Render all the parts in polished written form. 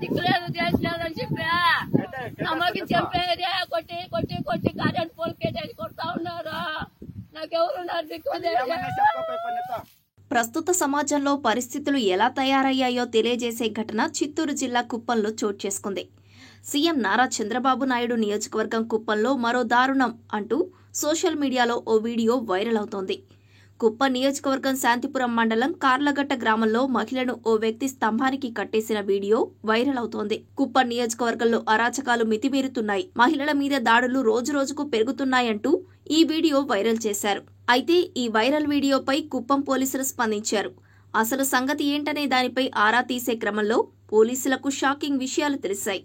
దిక్కులేదు చేసినాదని చెప్పా నమ్మకి చెప్పేదే కొట్టి కొట్టి కొట్టి కరెంట్ పోల్ పెట్టేసి కొడతా ఉన్నారు. నాకెవరున్నారు దిక్కు? ప్రస్తుత సమాజంలో పరిస్థితులు ఎలా తయారయ్యాయో తెలియజేసే ఘటన చిత్తూరు జిల్లా కుప్పంలో చోటు చేసుకుంది. సీఎం నారా చంద్రబాబు నాయుడు నియోజకవర్గం కుప్పంలో మరో దారుణం అంటూ సోషల్ మీడియాలో ఓ వీడియో వైరల్ అవుతోంది. కుప్పం నియోజకవర్గం శాంతిపురం మండలం కార్లగట్ట గ్రామంలో మహిళను ఓ వ్యక్తి స్తంభానికి కట్టేసిన వీడియో వైరల్ అవుతోంది. కుప్పం నియోజకవర్గంలో అరాచకాలు మితిమీరుతున్నాయి, మహిళల మీద దాడులు రోజురోజుకు పెరుగుతున్నాయంటూ ఈ వీడియో వైరల్ చేశారు. అయితే ఈ వైరల్ వీడియోపై కుప్పం పోలీసులు స్పందించారు. అసలు సంగతి ఏంటనే దానిపై ఆరా తీసే క్రమంలో పోలీసులకు షాకింగ్ విషయాలు తెలిసాయి.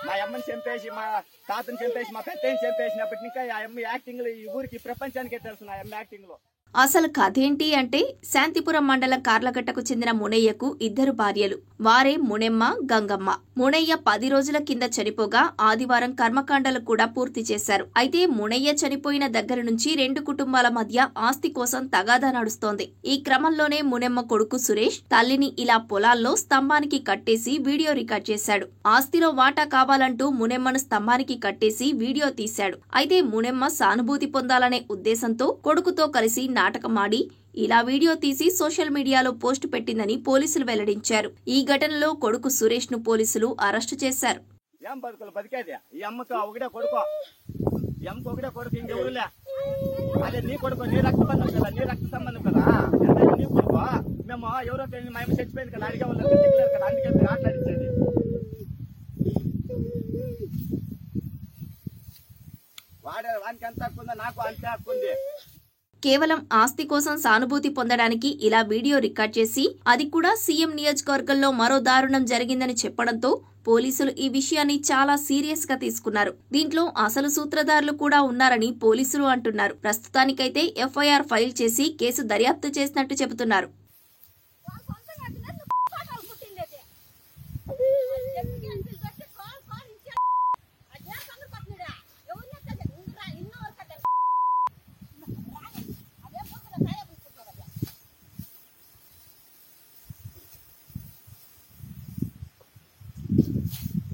మా అమ్మని చంపేసి మా తాతను చంపేసి మా పెద్దని చంపేసినప్పటి ఇంకా ఆ అమ్మ యాక్టింగ్ లో ఈ ఊరికి ప్రపంచానికే తెలుసు ఆ అమ్మ యాక్టింగ్ లో. అసలు కథేంటి అంటే శాంతిపురం మండలం కార్లగట్టకు చెందిన మునయ్యకు 2 భార్యలు. వారే మునెమ్మ, గంగమ్మ. మునయ్య 10 రోజుల కింద చనిపోగా ఆదివారం కర్మకాండలు కూడా పూర్తి చేశారు. అయితే మునయ్య చనిపోయిన దగ్గర నుంచి 2 కుటుంబాల మధ్య ఆస్తి కోసం తగాదా నడుస్తోంది. ఈ క్రమంలోనే మునెమ్మ కొడుకు సురేష్ తల్లిని ఇలా పొలాల్లో స్తంభానికి కట్టేసి వీడియో రికార్డ్ చేశాడు. ఆస్తిలో వాటా కావాలంటూ మునెమ్మను స్తంభానికి కట్టేసి వీడియో తీశాడు. అయితే మునెమ్మ సానుభూతి పొందాలనే ఉద్దేశంతో కొడుకుతో కలిసి నాటకమాడి ఇలా వీడియో తీసి సోషల్ మీడియాలో పోస్టు పెట్టిందని పోలీసులు వెల్లడించారు. ఈ ఘటనలో కొడుకు సురేష్ ను పోలీసులు అరెస్టు చేశారు. ఏం బతుకులు బతికేది ఈ అమ్మకు ఒకటే కొడుకు, ఈ అమ్మకు ఒకటే కొడుకు, ఇంకెవరులే. అదే నీ కొడుకు, నీ రక్త బంధం కదా, నీ రక్త సంబంధం కదా, నీ కొడుకు. మేము ఎవరో మా అమ్మ చచ్చిపోయింది కదా, అడిగే వాళ్ళు దిక్కులేదు కదా, అందుకే మాట్లాడించేది. వానికి ఎంత హక్కు ఉందో నాకు అంతే హక్కు ఉంది. కేవలం ఆస్తి కోసం సానుభూతి పొందడానికి ఇలా వీడియో రికార్డ్ చేసి, అది కూడా సీఎం నియోజకవర్గంలో మరో దారుణం జరిగిందని చెప్పడంతో పోలీసులు ఈ విషయాన్ని చాలా సీరియస్ గా తీసుకున్నారు. దీంట్లో అసలు సూత్రధారులు కూడా ఉన్నారని పోలీసులు అంటున్నారు. ప్రస్తుతానికైతే ఎఫ్ఐఆర్ ఫైల్ చేసి కేసు దర్యాప్తు చేసినట్టు చెబుతున్నారు.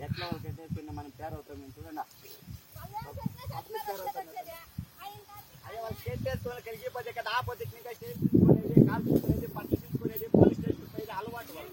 ఎట్లా మనం తయారవుతాం చూడండి. అదే వాళ్ళు స్టేట్ చేసుకుని కలిగిపోతే కదా, ఆపోతే ఇంకా స్టేట్ తీసుకునేది, కాల్ తీసుకునేది, పట్టు తీసుకునేది, పోలీస్ స్టేషన్ పోయేది అలవాటు వాళ్ళు.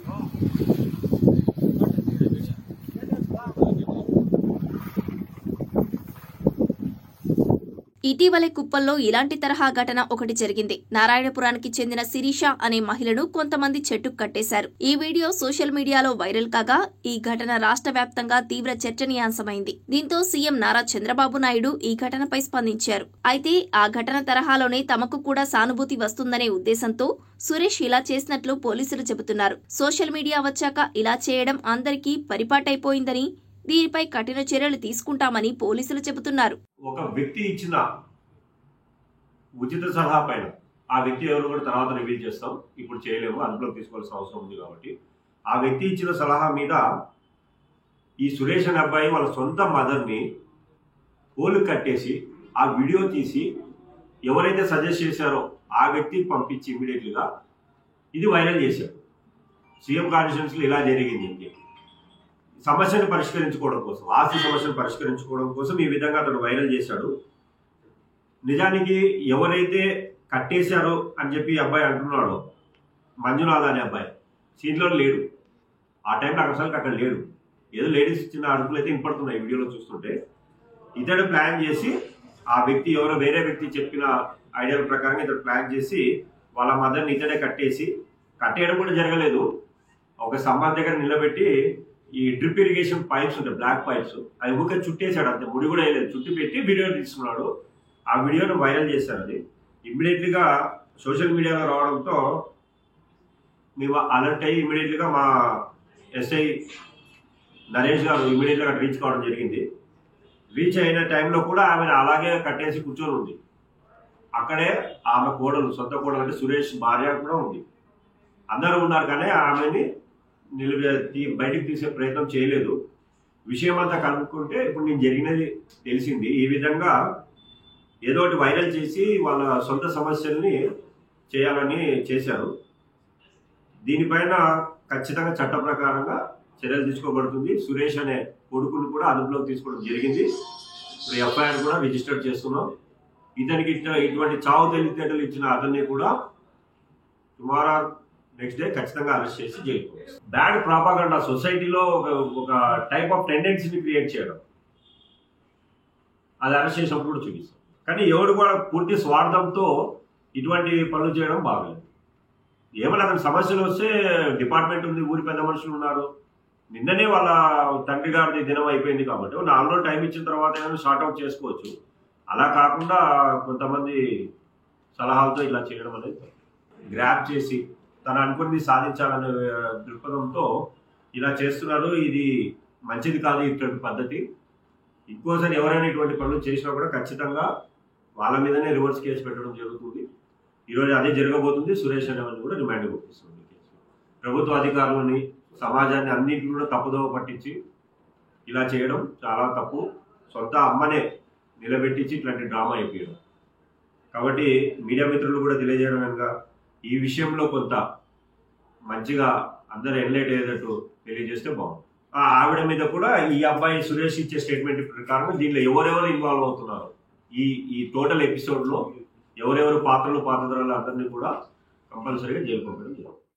ఇటీవలే కుప్పంలో ఇలాంటి తరహా ఘటన ఒకటి జరిగింది. నారాయణపురానికి చెందిన శిరీష అనే మహిళను కొంతమంది చెట్టుకు కట్టేశారు. ఈ వీడియో సోషల్ మీడియాలో వైరల్ కాగా ఈ ఘటన రాష్ట్ర వ్యాప్తంగా తీవ్ర చర్చనీయాంశమైంది. దీంతో సీఎం నారా చంద్రబాబు నాయుడు ఈ ఘటనపై స్పందించారు. అయితే ఆ ఘటన తరహాలోనే తమకు కూడా సానుభూతి వస్తుందనే ఉద్దేశంతో సురేష్ ఇలా చేసినట్లు పోలీసులు చెబుతున్నారు. సోషల్ మీడియా వచ్చాక ఇలా చేయడం అందరికీ పరిపాటైపోయిందని, దీనిపై కఠిన చర్యలు తీసుకుంటామని పోలీసులు చెబుతున్నారు. ఒక వ్యక్తి ఇచ్చిన ఉచిత సలహా పైన ఆ వ్యక్తి ఎవరు కూడా తర్వాత రివీల్ చేస్తాం, ఇప్పుడు చేయలేము, అదుపులోకి తీసుకోవాల్సిన అవసరం ఉంది కాబట్టి ఆ వ్యక్తి ఇచ్చిన సలహా మీద ఈ సురేష్ అనే అబ్బాయి వాళ్ళ సొంత మదర్ని పోలు కట్టేసి ఆ వీడియో తీసి ఎవరైతే సజెస్ట్ చేశారో ఆ వ్యక్తికి పంపించి ఇమీడియట్లీగా ఇది వైరల్ చేశారు. సీఎం కాన్స్టిట్యున్సీలో ఇలా జరిగింది అని చెప్పి సమస్యను పరిష్కరించుకోవడం కోసం, ఆస్తి సమస్యను పరిష్కరించుకోవడం కోసం ఈ విధంగా అతడు వైరల్ చేశాడు. నిజానికి ఎవరైతే కట్టేశారో అని చెప్పి అబ్బాయి అంటున్నాడో, మంజునాథ్ అనే అబ్బాయి సీన్లో లేడు. ఆ టైంలో అసలు అక్కడ లేడు. ఏదో లేడీస్ ఇచ్చిన అరుపులు అయితే ఇంపడుతున్నాయి వీడియోలో చూస్తుంటే. ఇతడు ప్లాన్ చేసి ఆ వ్యక్తి ఎవరో వేరే వ్యక్తి చెప్పిన ఐడియా ప్రకారంగా ఇతడు ప్లాన్ చేసి వాళ్ళ మదర్ని ఇతడే కట్టేసి, కట్టేయడం కూడా జరగలేదు, ఒక స్తంభం దగ్గర నిలబెట్టి ఈ డ్రిప్ ఇరిగేషన్ పైప్స్ ఉంటాయి, బ్లాక్ పైప్స్, అవి ఊరికే చుట్టేశాడు. అంతే, ముడి కూడా వేయలేదు, చుట్టి పెట్టి వీడియో తీసుకున్నాడు. ఆ వీడియోను వైరల్ చేశారు. అది ఇమ్మీడియట్లీగా సోషల్ మీడియాలో రావడంతో మేము అలర్ట్ అయ్యి ఇమ్మీడియట్లీగా మా ఎస్ఐ నరేష్ గారు ఇమ్మీడియట్గా రీచ్ కావడం జరిగింది. రీచ్ అయిన టైంలో కూడా ఆమెను అలాగే కట్టేసి కూర్చొని ఉంది. అక్కడే ఆమె కోడలు, సొంత కోడలు అంటే సురేష్ భార్య కూడా ఉంది. అందరూ ఉన్నారు కానీ ఆమెని బయటికి తీసే ప్రయత్నం చేయలేదు. విషయం అంతా కనుక్కుంటే ఇప్పుడు నేను జరిగినది తెలిసింది. ఈ విధంగా ఏదో ఒకటి వైరల్ చేసి వాళ్ళ సొంత సమస్యల్ని చేయాలని చేశారు. దీనిపైన ఖచ్చితంగా చట్ట ప్రకారంగా చర్యలు తీసుకోబడుతుంది. సురేష్ అనే కొడుకును కూడా అదుపులోకి తీసుకోవడం జరిగింది. ఇప్పుడు ఎఫ్ఐఆర్ కూడా రిజిస్టర్ చేస్తున్నాం. ఇతనికి ఇటువంటి చావు తెలివితేటలు ఇచ్చిన అతన్ని కూడా టుమారో నెక్స్ట్ డే ఖచ్చితంగా అరెస్ట్ చేసి జైలు. బ్యాడ్ ప్రాపగండా సొసైటీలో ఒక టైప్ ఆఫ్ టెండెన్సీని క్రియేట్ చేయడం, అది అరెస్ట్ చేసినప్పుడు కూడా చూపిస్తాం. కానీ ఎవరు కూడా పూర్తి స్వార్థంతో ఇటువంటి పనులు చేయడం బాగలేదు. ఏమైనా అతని సమస్యలు వస్తే డిపార్ట్మెంట్ ఉంది, ఊరి పెద్ద మనుషులు ఉన్నారు. నిన్ననే వాళ్ళ తండ్రి గారిది దినం అయిపోయింది కాబట్టి 4 రోజులు టైం ఇచ్చిన తర్వాత ఏమైనా షార్ట్అవుట్ చేసుకోవచ్చు. అలా కాకుండా కొంతమంది సలహాలతో ఇలా చేయడం అనేది గ్రాప్ చేసి తను అనుకున్నది సాధించాలనే దృక్పథంతో ఇలా చేస్తున్నారు. ఇది మంచిది కాదు ఇటువంటి పద్ధతి. ఇంకోసారి ఎవరైనా ఇటువంటి పనులు చేసినా కూడా ఖచ్చితంగా వాళ్ళ మీదనే రివర్స్ కేసు పెట్టడం జరుగుతుంది. ఈరోజు అదే జరగబోతుంది. సురేష్ అనేవాడిని కూడా రిమాండ్ పంపిస్తుంది. ప్రభుత్వ అధికారులని, సమాజాన్ని అన్నింటినీ కూడా తప్పుదోవ పట్టించి ఇలా చేయడం చాలా తప్పు. సొంత అమ్మనే నిలబెట్టించి ఇట్లాంటి డ్రామా అయిపోయారు. కాబట్టి మీడియా మిత్రులు కూడా తెలియజేయడం కనుక ఈ విషయంలో కొంత మంచిగా అందరూ ఎన్లైట్ అయ్యేటట్టు తెలియజేస్తే బాగుంది. ఆవిడ మీద కూడా ఈ అబ్బాయి సురేష్ ఇచ్చే స్టేట్మెంట్ ప్రకారం దీనిలో ఎవరెవరు ఇన్వాల్వ్ అవుతున్నారు, ఈ టోటల్ ఎపిసోడ్లో ఎవరెవరు పాత్రధారులు అందరినీ కూడా కంపల్సరీగా జైలు పంపడం జరుగుతుంది.